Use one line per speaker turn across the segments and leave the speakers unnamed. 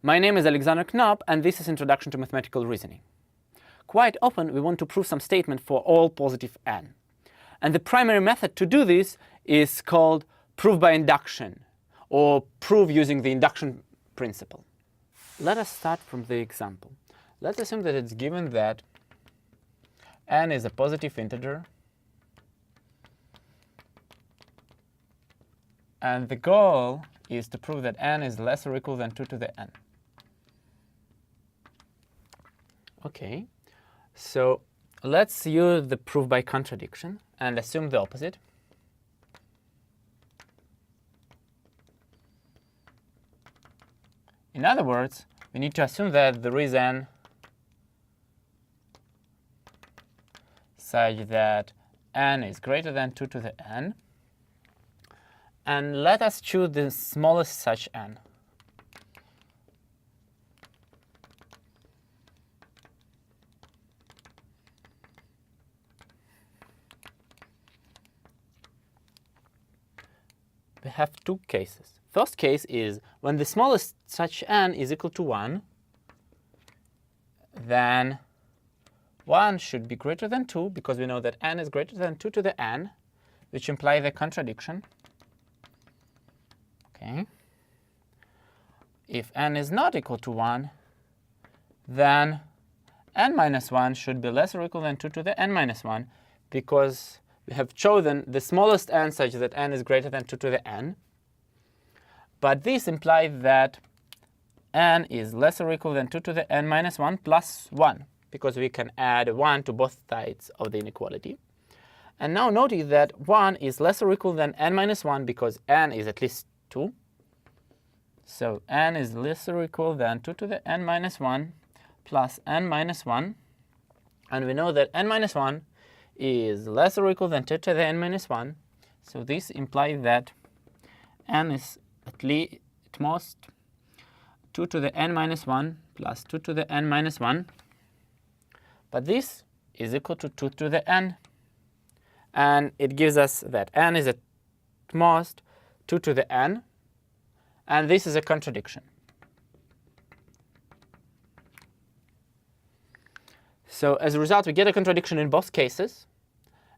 My name is Alexander Knopp, and this is Introduction to Mathematical Reasoning. Quite often, we want to prove some statement for all positive n. And the primary method to do this is called proof by induction, or prove using the induction principle. Let us start from the example. Let's assume that it's given that n is a positive integer, and the goal is to prove that n is less or equal than 2 to the n. Okay, so let's use the proof by contradiction and assume the opposite. In other words, we need to assume that there is n such that n is greater than 2 to the n. And let us choose the smallest such n. We have two cases. First case is when the smallest such n is equal to 1, then 1 should be greater than 2, because we know that n is greater than 2 to the n, which implies the contradiction. Okay. If n is not equal to 1, then n minus 1 should be less or equal than 2 to the n minus 1, because we have chosen the smallest n such that n is greater than 2 to the n. But this implies that n is less or equal than 2 to the n minus 1 plus 1, because we can add 1 to both sides of the inequality. And now notice that 1 is less or equal than n minus 1 because n is at least 2. So n is less or equal than 2 to the n minus 1 plus n minus 1. And we know that n minus 1 is less or equal than 2 to the n minus 1. So this implies that n is at most 2 to the n minus 1 plus 2 to the n minus 1. But this is equal to 2 to the n. And it gives us that n is at most 2 to the n. And this is a contradiction. So as a result, we get a contradiction in both cases.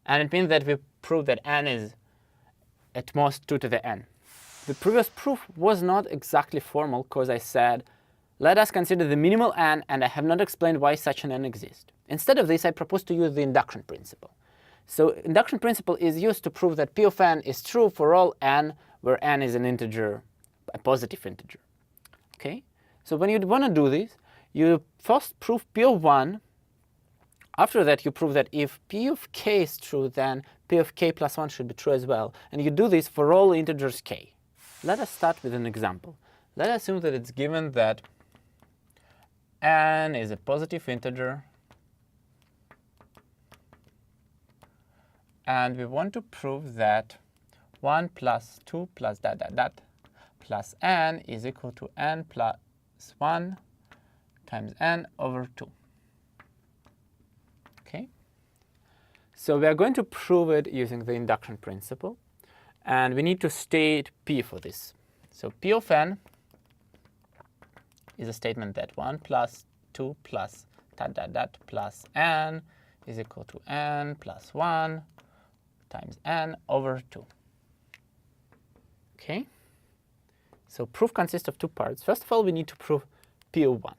And it means that we prove that n is at most 2 to the n. The previous proof was not exactly formal, because I said, let us consider the minimal n, and I have not explained why such an n exists. Instead of this, I propose to use the induction principle. So induction principle is used to prove that p of n is true for all n where n is an integer, a positive integer. Okay? So when you want to do this, you first prove p of 1. After that, you prove that if p of k is true, then p of k plus 1 should be true as well. And you do this for all integers k. Let us start with an example. Let us assume that it's given that n is a positive integer, and we want to prove that 1 plus 2 plus plus n is equal to n plus 1 times n over 2. Okay? So we are going to prove it using the induction principle. And we need to state p for this. So p of n is a statement that 1 plus 2 plus plus n is equal to n plus 1 times n over 2. Okay? So proof consists of two parts. First of all, we need to prove p of 1.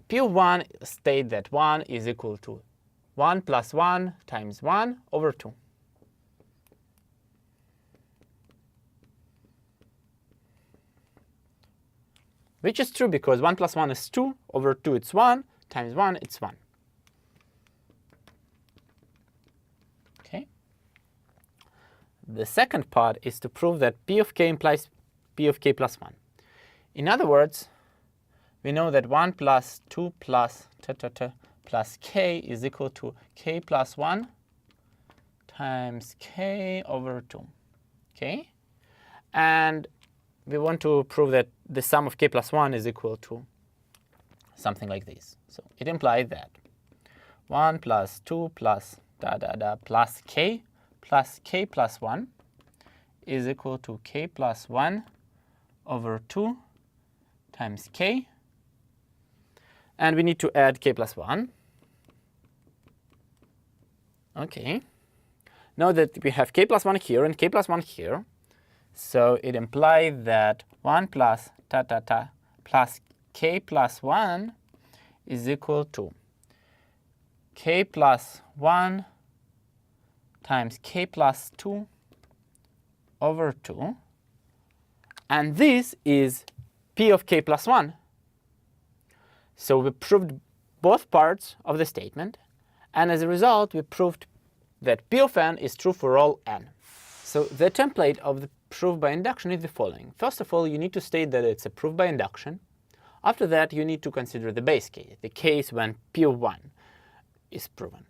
P of 1 states that 1 is equal to 1 plus 1 times 1 over 2. Which is true because 1 plus 1 is 2, over 2 it's 1, times 1 it's 1. Okay. The second part is to prove that p of k implies p of k plus 1. In other words, we know that 1 plus 2 plus plus k is equal to k plus 1 times k over 2. Okay? And we want to prove that the sum of k plus 1 is equal to something like this. So it implies that 1 plus 2 plus plus k plus 1 is equal to k plus 1 over 2 times k. And we need to add k plus 1. OK. Now that we have k plus 1 here and k plus 1 here, so it implies that 1 plus plus k plus 1 is equal to k plus 1 times k plus 2 over 2. And this is p of k plus 1. So we proved both parts of the statement. And as a result, we proved that p of n is true for all n. So the template of the proof by induction is the following. First of all, you need to state that it's a proof by induction. After that, you need to consider the base case, the case when p of 1 is proven.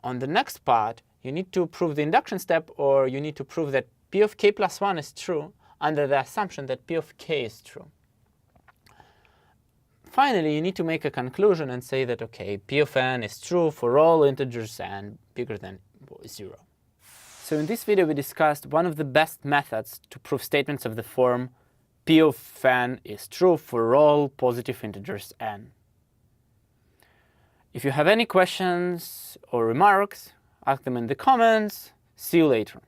On the next part, you need to prove the induction step, or you need to prove that p of k plus 1 is true under the assumption that p of k is true. Finally, you need to make a conclusion and say that, OK, p of n is true for all integers n bigger than 0. So in this video, we discussed one of the best methods to prove statements of the form p of n is true for all positive integers n. If you have any questions or remarks, ask them in the comments. See you later.